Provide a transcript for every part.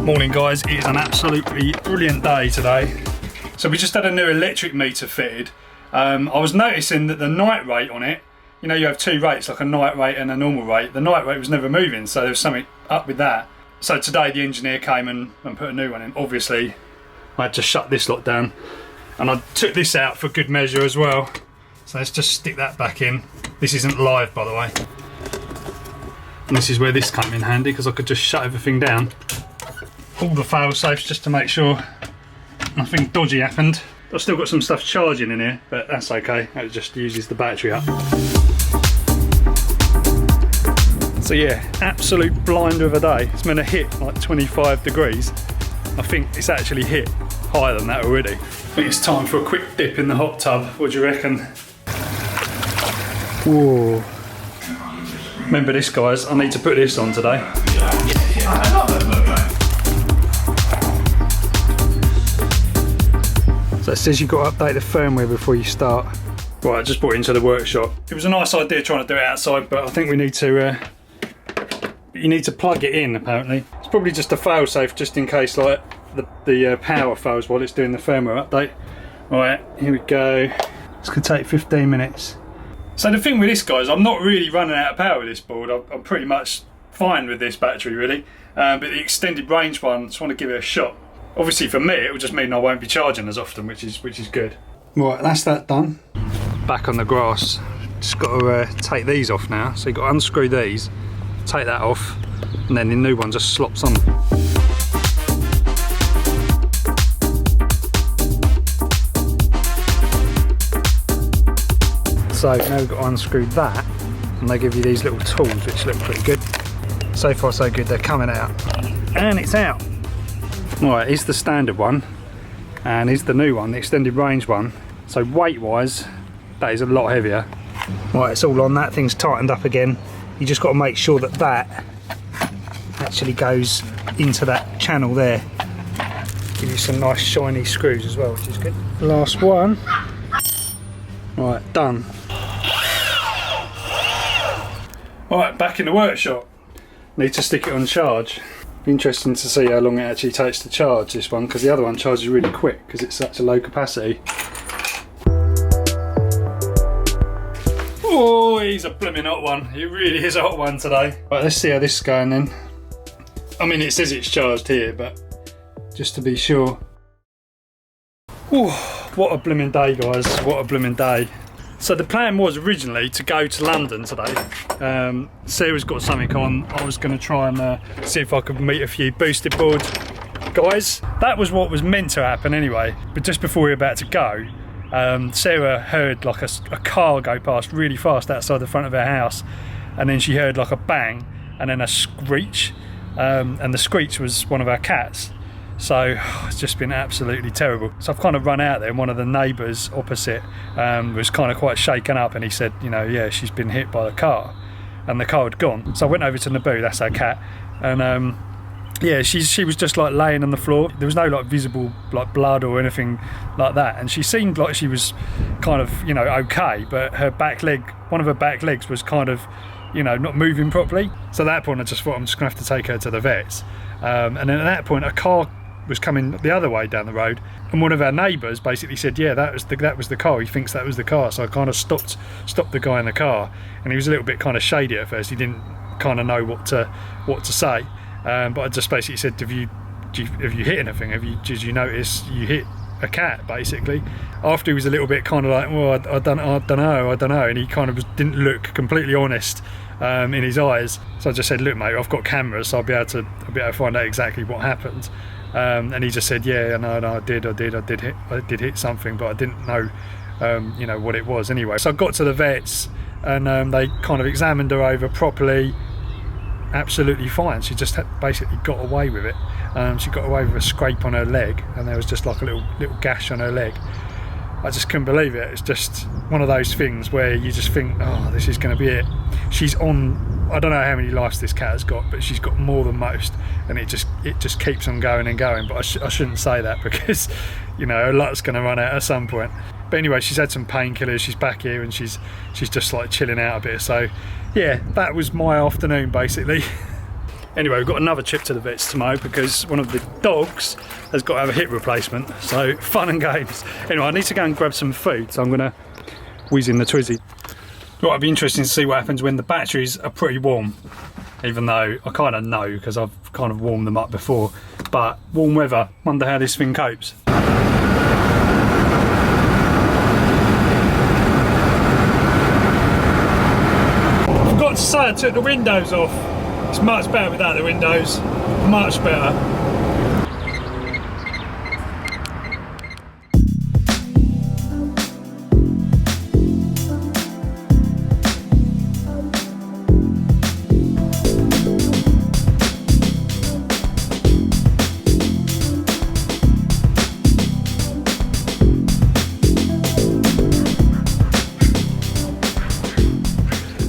Morning guys, it is an absolutely brilliant day today. So we just had a new electric meter fitted. I was noticing that the night rate on it, you know, you have two rates, like a night rate and a normal rate. The night rate was never moving, so there was something up with that. So today the engineer came and put a new one in. Obviously I had to shut this lot down, and I took this out for good measure as well. So let's just stick that back in. This isn't live, by the way. And this is where this came in handy, because I could just shut everything down. All the fail safes just to make sure nothing dodgy happened. I've still got some stuff charging in here, but that's okay. It just uses the battery up. So yeah, absolute blinder of a day. It's meant to hit like 25 degrees. I think it's actually hit higher than that already. I think it's time for a quick dip in the hot tub. What do you reckon? Whoa. Remember this, guys, I need to put this on today. I love that logo. So it says you've got to update the firmware before you start. Right, I just brought it into the workshop. It was a nice idea trying to do it outside, but I think we need to you need to plug it in, apparently. It's probably just a fail-safe, just in case like the power fails while it's doing the firmware update. Right, here we go. It's going to take 15 minutes. So the thing with this, guys, I'm not really running out of power with this board. I'm pretty much fine with this battery, really. But the extended range one, I just want to give it a shot. Obviously for me, it will just mean I won't be charging as often, which is good. Right, that's that done. Back on the grass. Just got to take these off now. So you've got to unscrew these, take that off, and then the new one just slops on. So now we've got to unscrew that, and they give you these little tools which look pretty good. So far so good, they're coming out. And it's out. Right, here's the standard one, and here's the new one, the extended range one. So weight wise, that is a lot heavier. Right, it's all on, that thing's tightened up again. You just got to make sure that that actually goes into that channel there. Give you some nice shiny screws as well, which is good. Last one. Right, done. Right, back in the workshop. Need to stick it on charge. Interesting to see how long it actually takes to charge this one, because the other one charges really quick because it's such a low capacity. Oh, he's a blooming hot one. It really is a hot one today. Right, let's see how this is going then. I mean, it says it's charged here, but just to be sure. Oh, what a blooming day, guys. What a blooming day. So the plan was originally to go to London today. Sarah's got something on. I was going to try and see if I could meet a few boosted board guys. That was what was meant to happen anyway. But just before we were about to go, Sarah heard like a car go past really fast outside the front of her house, and then she heard like a bang and then a screech, and the screech was one of our cats. So it's just been absolutely terrible. So I've kind of run out there, and one of the neighbours opposite was kind of quite shaken up, and he said, you know, yeah, she's been hit by the car, and the car had gone. So I went over to Naboo, that's our cat, and yeah, she was just like laying on the floor. There was no like visible like blood or anything like that, and she seemed like she was kind of, you know, okay, but her back leg, one of her back legs was kind of, you know, not moving properly. So at that point I just thought I'm just gonna have to take her to the vets, and then at that point a car was coming the other way down the road, and one of our neighbours basically said, yeah, that was the car, he thinks that was the car. So I kind of stopped the guy in the car, and he was a little bit kind of shady at first. He didn't kind of know what to say, but I just basically said, have you hit anything? Did you notice you hit a cat, basically? After he was a little bit kind of like, well, I don't know, and he kind of didn't look completely honest in his eyes. So I just said, look mate, I've got cameras, so I'll be able to find out exactly what happened. And he just said, yeah, no, I did hit something, but I didn't know, you know, what it was anyway. So I got to the vets, and they kind of examined her over properly. Absolutely fine. She just basically got away with it. She got away with a scrape on her leg, and there was just like a little gash on her leg. I just couldn't believe it. It's just one of those things where you just think, oh, this is going to be it. She's on, I don't know how many lives this cat has got, but she's got more than most, and it just keeps on going and going. But I shouldn't say that, because, you know, her luck's going to run out at some point. But anyway, she's had some painkillers, she's back here, and she's just like chilling out a bit. So yeah, that was my afternoon basically. Anyway, we've got another trip to the vets tomorrow because one of the dogs has got to have a hip replacement. So fun and games. Anyway, I need to go and grab some food, so I'm going to whiz in the Twizy. Well, it'll be interesting to see what happens when the batteries are pretty warm. Even though I kind of know because I've kind of warmed them up before. But warm weather, wonder how this thing copes. I forgot to say I took the windows off. It's much better without the windows, much better.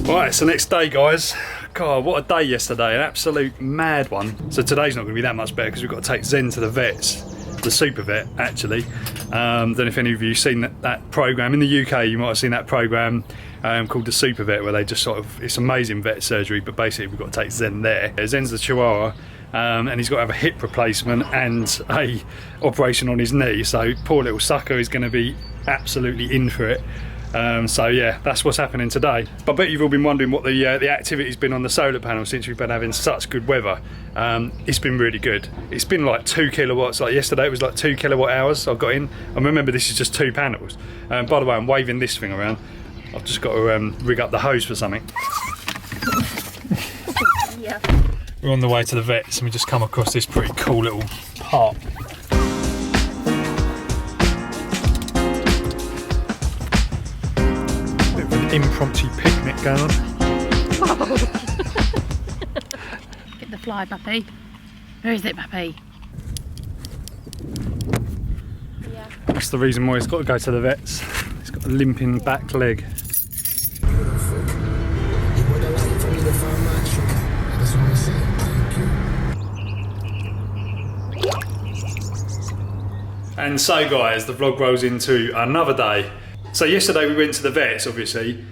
Right, it's the next day, guys. God, what a day yesterday, an absolute mad one. So today's not going to be that much better because we've got to take Zen to the vets, the super vet actually. Don't know if any of you have seen that programme. In the UK you might have seen that programme called the Super Vet, where they just sort of, it's amazing vet surgery, but basically we've got to take Zen there. Zen's the Chihuahua, and he's got to have a hip replacement and a operation on his knee, so poor little sucker is going to be absolutely in for it. So yeah, that's what's happening today. But I bet you've all been wondering what the activity's been on the solar panel since we've been having such good weather. It's been really good. It's been like 2 kilowatts. Like yesterday it was like 2 kilowatt hours I've got in. And remember, this is just 2 panels. By the way, I'm waving this thing around. I've just got to rig up the hose for something. Yeah. We're on the way to the vets and we just come across this pretty cool little park. Impromptu picnic going on. Get the fly, puppy. Where is it, puppy? Yeah. That's the reason why he's got to go to the vets. He's got a limping back leg. And so guys, the vlog rolls into another day. So yesterday we went to the vets, obviously.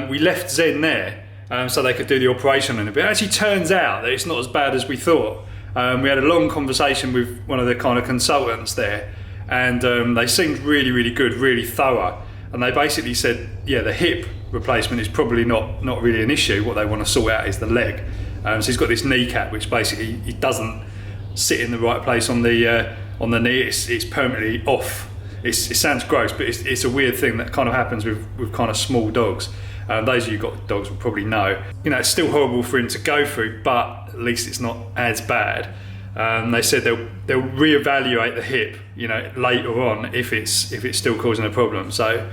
We left Zen there so they could do the operation on it. But it actually turns out that it's not as bad as we thought. We had a long conversation with one of the kind of consultants there, and they seemed really, really good, really thorough. And they basically said, yeah, the hip replacement is probably not really an issue. What they want to sort out is the leg. So he's got this kneecap, which basically it doesn't sit in the right place on the knee. It's permanently off. It sounds gross, but it's a weird thing that kind of happens with kind of small dogs. Those of you who've got dogs will probably know. You know, it's still horrible for him to go through, but at least it's not as bad. They said they'll reevaluate the hip, you know, later on if it's still causing a problem. So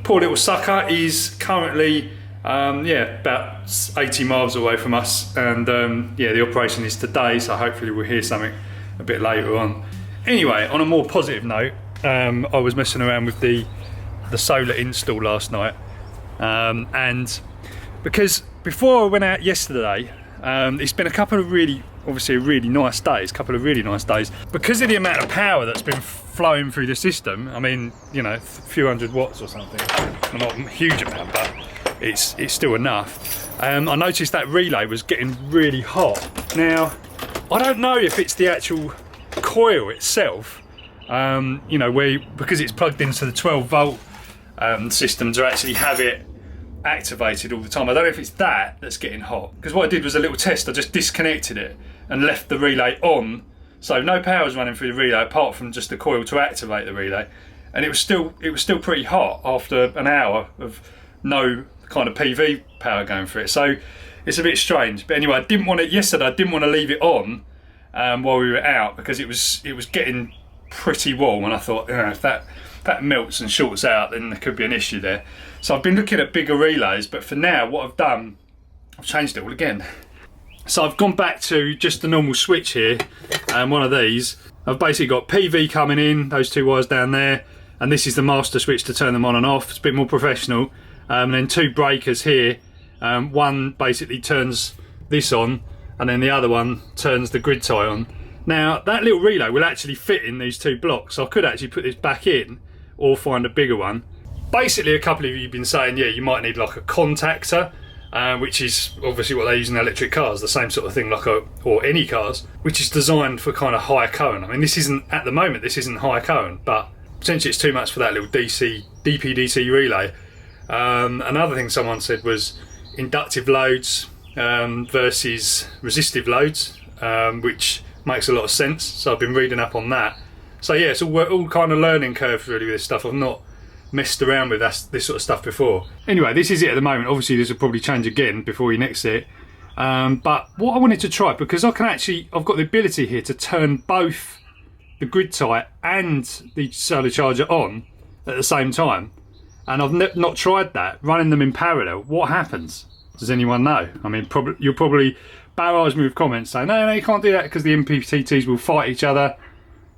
poor little sucker is currently about 80 miles away from us, and the operation is today, so hopefully we'll hear something a bit later on. Anyway, on a more positive note, I was messing around with the solar install last night, and because before I went out yesterday, it's been a couple of really nice days, because of the amount of power that's been flowing through the system. I mean, you know, a few hundred watts or something, not a huge amount, but it's still enough. I noticed that relay was getting really hot. Now, I don't know if it's the actual coil itself, you know, because it's plugged into the 12 volt system to actually have it activated all the time. I don't know if it's that's getting hot, because what I did was a little test. I just disconnected it and left the relay on, so no power was running through the relay apart from just the coil to activate the relay, and it was still pretty hot after an hour of no kind of PV power going through it. So it's a bit strange. But anyway, yesterday I didn't want to leave it on while we were out, because it was getting pretty warm, and I thought, you know, if that melts and shorts out, then there could be an issue there. So I've been looking at bigger relays, but for now what I've done, I've changed it all again. So I've gone back to just the normal switch here, and one of these. I've basically got PV coming in, those 2 wires down there, and this is the master switch to turn them on and off. It's a bit more professional. And then 2 breakers here. One basically turns this on, and then the other one turns the grid tie on. Now that little relay will actually fit in these 2 blocks, so I could actually put this back in or find a bigger one. Basically, a couple of you have been saying, yeah, you might need like a contactor which is obviously what they use in electric cars, the same sort of thing, or any cars, which is designed for kind of high current. I mean, this isn't, at the moment, this isn't high current, but potentially it's too much for that little DP-DC relay. Another thing someone said was inductive loads versus resistive loads, which makes a lot of sense. So I've been reading up on that. So yeah, it's all kind of learning curve really with this stuff. I've not messed around with this sort of stuff before. Anyway, this is it at the moment. Obviously this will probably change again before you next see it. But what I wanted to try, because I've got the ability here to turn both the grid tie and the solar charger on at the same time, and I've not tried that, running them in parallel. What happens? Does anyone know? I mean, you'll probably barrage me with comments saying, no, you can't do that because the MPPTs will fight each other.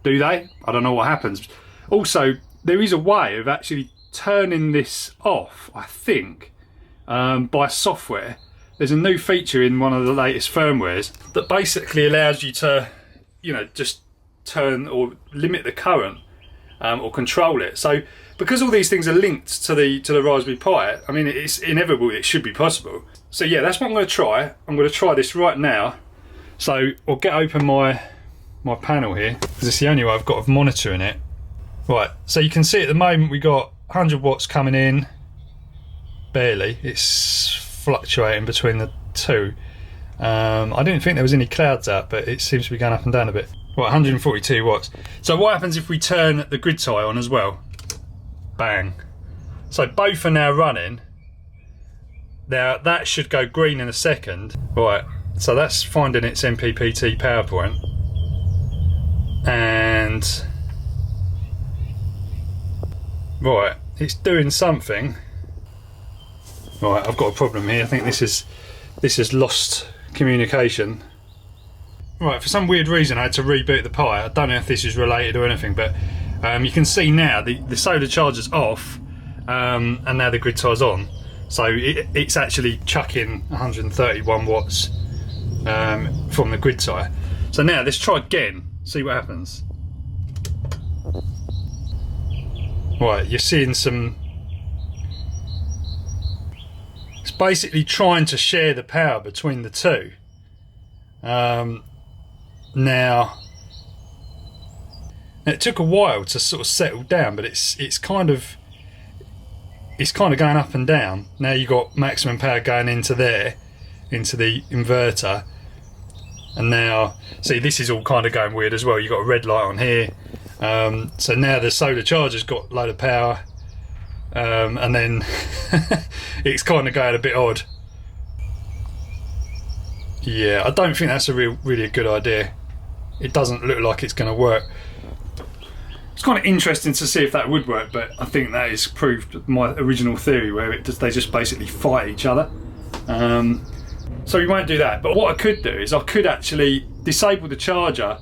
Do they? I don't know what happens. Also, there is a way of actually turning this off, I think, by software. There's a new feature in one of the latest firmwares that basically allows you to, just turn or limit the current or control it. So because all these things are linked to the Raspberry Pi, I mean, it's inevitable it should be possible. So yeah, that's what I'm going to try. I'm going to try this right now. So I'll get open my panel here, because it's the only way I've got of monitoring it. Right, so you can see at the moment we got 100 watts coming in, barely. It's fluctuating between the two. I didn't think there was any clouds out, but it seems to be going up and down a bit. Right, 142 watts. So what happens if we turn the grid tie on as well? Bang. So both are now running. Now that should go green in a second. Right, so that's finding its MPPT power point. And right, it's doing something. Right, I've got a problem here. I think this has lost communication. Right, for some weird reason I had to reboot the Pi. I don't know if this is related or anything, but you can see now the solar charger's off, and now the grid tie's on. So it's actually chucking 131 watts from the grid tie. So now let's try again, see what happens. Right, you're seeing some... It's basically trying to share the power between the two. Now it took a while to sort of settle down, but it's kind of going up and down. Now you've got maximum power going into there, into the inverter, and now see this is all kind of going weird as well. You've got a red light on here, so now the solar charger's got a load of power, and then it's kind of going a bit odd. Yeah, I don't think that's really a good idea. It doesn't look like it's going to work. It's kind of interesting to see if that would work, but I think that is proved my original theory, where they just basically fight each other. So we won't do that. But what I could do is I could actually disable the charger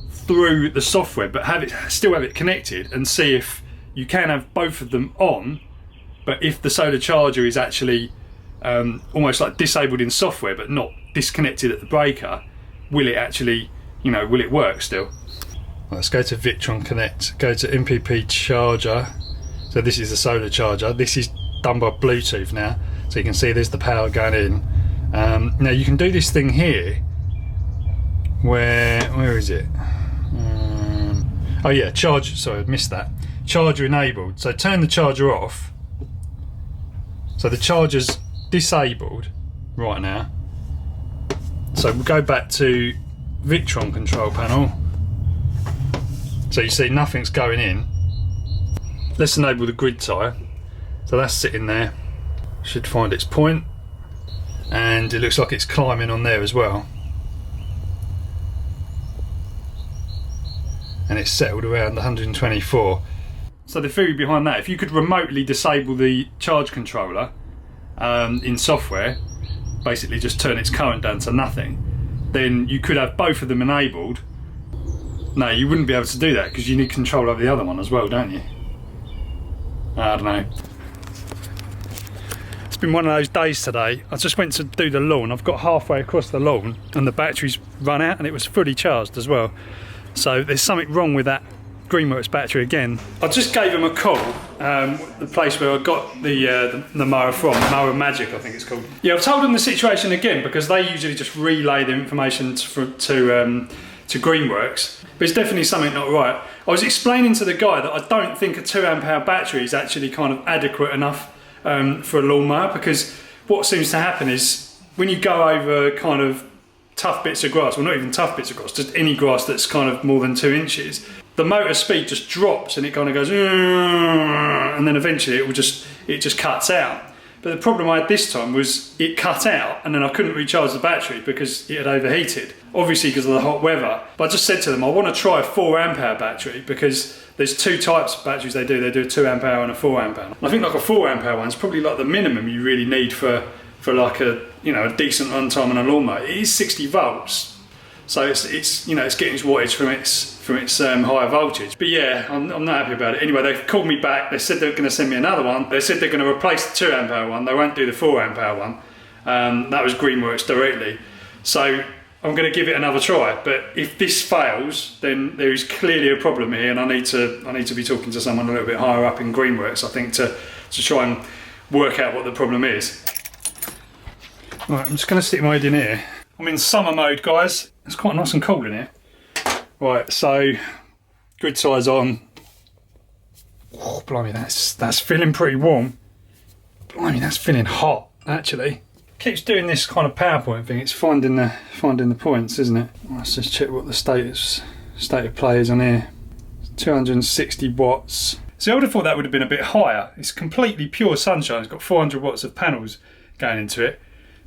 through the software, but still have it connected, and see if you can have both of them on, but if the solar charger is actually almost like disabled in software but not disconnected at the breaker, will it actually, will it work still? Let's go to Victron Connect, go to MPP charger. So this is the solar charger. This is done by Bluetooth now, so you can see there's the power going in. Now you can do this thing here where is it? Oh yeah, charge, sorry I missed that. Charger enabled, so turn the charger off. So the charger's disabled right now. So we'll go back to Victron control panel. So you see nothing's going in. Let's enable the grid tie. So that's sitting there. Should find its point. And it looks like it's climbing on there as well. And it's settled around 124. So the theory behind that, if you could remotely disable the charge controller in software, basically just turn its current down to nothing, then you could have both of them enabled. No, you wouldn't be able to do that because you need control over the other one as well, don't you? I don't know. It's been one of those days today. I just went to do the lawn. I've got halfway across the lawn and the battery's run out, and it was fully charged as well. So there's something wrong with that Greenworks battery again. I just gave them a call the place where I got the mower from, Mower Magic, I think it's called. Yeah, I've told them the situation again because they usually just relay the information to Greenworks, but it's definitely something not right. I was explaining to the guy that I don't think a 2 amp hour battery is actually kind of adequate enough for a lawnmower, because what seems to happen is when you go over kind of tough bits of grass, well not even tough bits of grass, just any grass that's kind of more than 2 inches, the motor speed just drops and it kind of goes and then eventually it just cuts out. But the problem I had this time was it cut out and then I couldn't recharge the battery because it had overheated, obviously because of the hot weather. But I just said to them, I want to try a 4 amp hour battery because there's 2 types of batteries they do. They do a 2 amp hour and a 4 amp hour. And I think like a 4 amp hour one's probably like the minimum you really need for like a a decent runtime on a lawnmower. It is 60 volts, so it's getting its wattage from its higher voltage. But yeah, I'm not happy about it. Anyway, they've called me back. They said they're going to send me another one. They said they're going to replace the 2 amp hour one. They won't do the 4 amp hour one. That was Greenworks directly. So I'm going to give it another try. But if this fails, then there is clearly a problem here, and I need to be talking to someone a little bit higher up in Greenworks, I think, to try and work out what the problem is. Right, I'm just going to stick my head in here. I'm in summer mode, guys. It's quite nice and cold in here. Right, so grid size on. Oh, blimey, that's feeling pretty warm. Blimey, that's feeling hot, actually. Keeps doing this kind of PowerPoint thing. It's finding the points, isn't it? Let's just check what the state of play is on here. 260 watts. See, I would have thought that would have been a bit higher. It's completely pure sunshine. It's got 400 watts of panels going into it,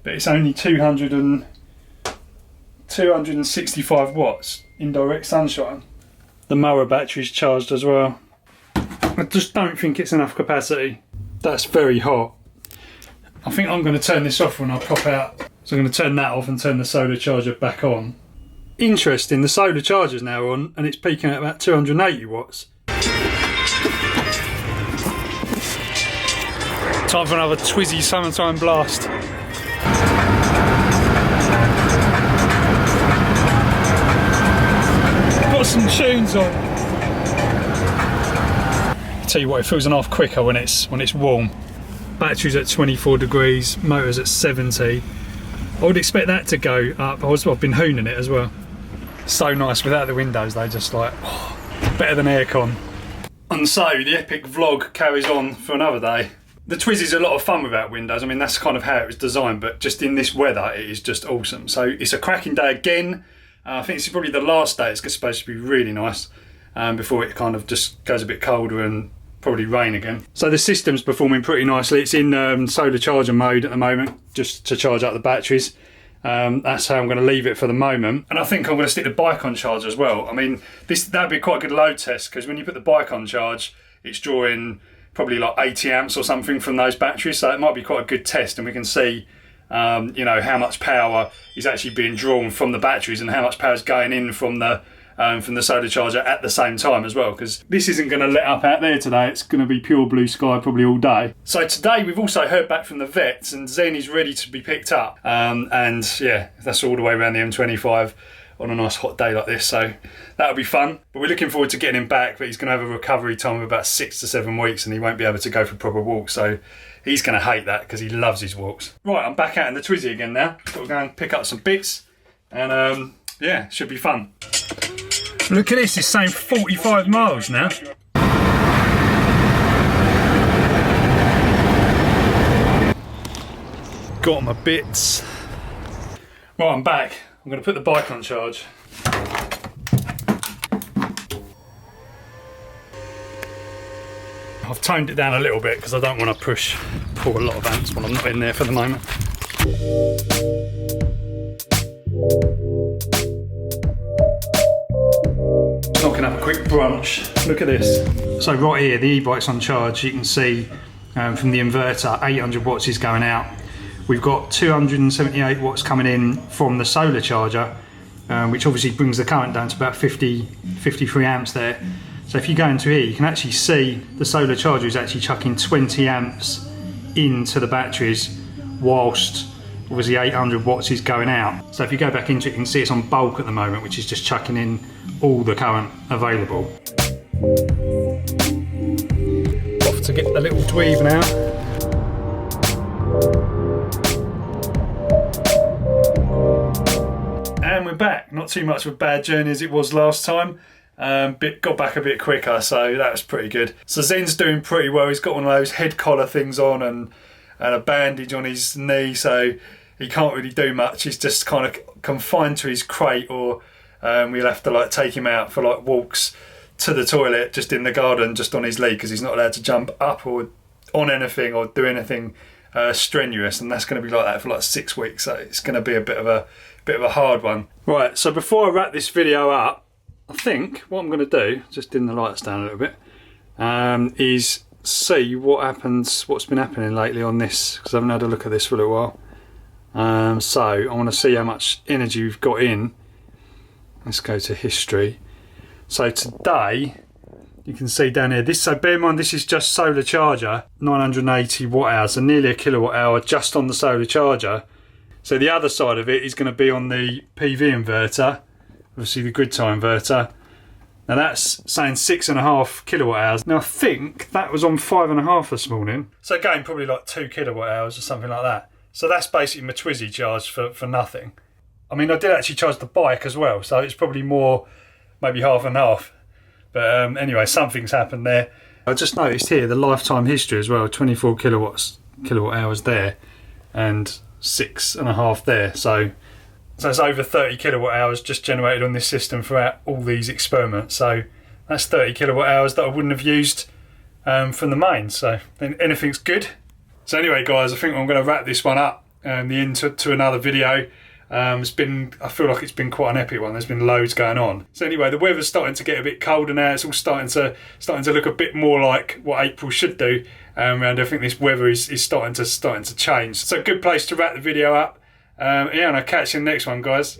but it's only 265 watts in direct sunshine. The mower battery's charged as well. I just don't think it's enough capacity. That's very hot. I think I'm going to turn this off when I pop out. So I'm going to turn that off and turn the solar charger back on. Interesting, the solar charger's now on and it's peaking at about 280 watts. Time for another Twizy summertime blast. Got some tunes on. Tell you what, it feels an half quicker when it's warm. Battery's at 24 degrees, motor's at 70. I would expect that to go up. I've been hooning it as well. So nice without the windows, they just like, better than aircon. And so the epic vlog carries on for another day. The Twizy's a lot of fun without windows. I mean, that's kind of how it was designed, but just in this weather, it is just awesome. So it's a cracking day again. I think this is probably the last day. It's supposed to be really nice before it kind of just goes a bit colder and probably rain again. So the system's performing pretty nicely. It's in solar charger mode at the moment, just to charge up the batteries. That's how I'm going to leave it for the moment. And I think I'm going to stick the bike on charge as well. I mean, that'd be quite a good load test, because when you put the bike on charge, it's drawing probably like 80 amps or something from those batteries. So it might be quite a good test, and we can see how much power is actually being drawn from the batteries and how much power is going in from the solar charger at the same time as well, because this isn't going to let up out there today. It's going to be pure blue sky probably all day. So today we've also heard back from the vets, and Zen is ready to be picked up, and yeah, that's all the way around the M25 on a nice hot day like this, so that'll be fun. But we're looking forward to getting him back, but he's going to have a recovery time of about 6 to 7 weeks, and he won't be able to go for proper walks, so he's going to hate that because he loves his walks. Right, I'm back out in the Twizy again now. Got to go and pick up some bits, and yeah, should be fun. Look at this, it's saying 45 miles now. Got my bits. Right, I'm back. I'm going to put the bike on charge. I've toned it down a little bit because I don't want to pull a lot of amps when I'm not in there for the moment. Knocking up a quick brunch. Look at this. So right here, the e-bike's on charge. You can see from the inverter, 800 watts is going out. We've got 278 watts coming in from the solar charger, which obviously brings the current down to about 53 amps there. So if you go into here, you can actually see the solar charger is actually chucking 20 amps into the batteries, whilst obviously 800 watts is going out. So if you go back into it, you can see it's on bulk at the moment, which is just chucking in all the current available. Off off to get the little dweeb now. And we're back. Not too much of a bad journey as it was last time. Got back a bit quicker, so that was pretty good. So Zen's doing pretty well. He's got one of those head collar things on and a bandage on his knee, so he can't really do much. He's just kind of confined to his crate, or we'll have to like take him out for like walks to the toilet just in the garden, just on his lead, because he's not allowed to jump up or on anything or do anything strenuous, and that's going to be like that for like 6 weeks. So it's going to be a bit of a hard one. Right. So before I wrap this video up, I think what I'm going to do, just dim the lights down a little bit, is see what's been happening lately on this, because I haven't had a look at this for a little while. So I want to see how much energy we've got in. Let's go to history. So today, you can see down here, so bear in mind this is just solar charger, 980 watt hours, so nearly a kilowatt hour just on the solar charger. So the other side of it is going to be on the PV inverter, obviously the grid tie inverter. Now that's saying 6.5 kilowatt hours. Now I think that was on 5.5 this morning. So again, probably like 2 kilowatt hours or something like that. So that's basically my Twizy charge for nothing. I mean, I did actually charge the bike as well, so it's probably more, maybe half and half. But anyway, something's happened there. I just noticed here the lifetime history as well, 24 kilowatt hours there and 6.5 there. So it's over 30 kilowatt hours just generated on this system throughout all these experiments. So that's 30 kilowatt hours that I wouldn't have used from the main. So anything's good. So anyway, guys, I think I'm going to wrap this one up and the end to another video. I feel like it's been quite an epic one. There's been loads going on. So anyway, the weather's starting to get a bit colder now. It's all starting to look a bit more like what April should do. And I think this weather is starting to change. So a good place to wrap the video up. Yeah, and I'll catch you in the next one, guys.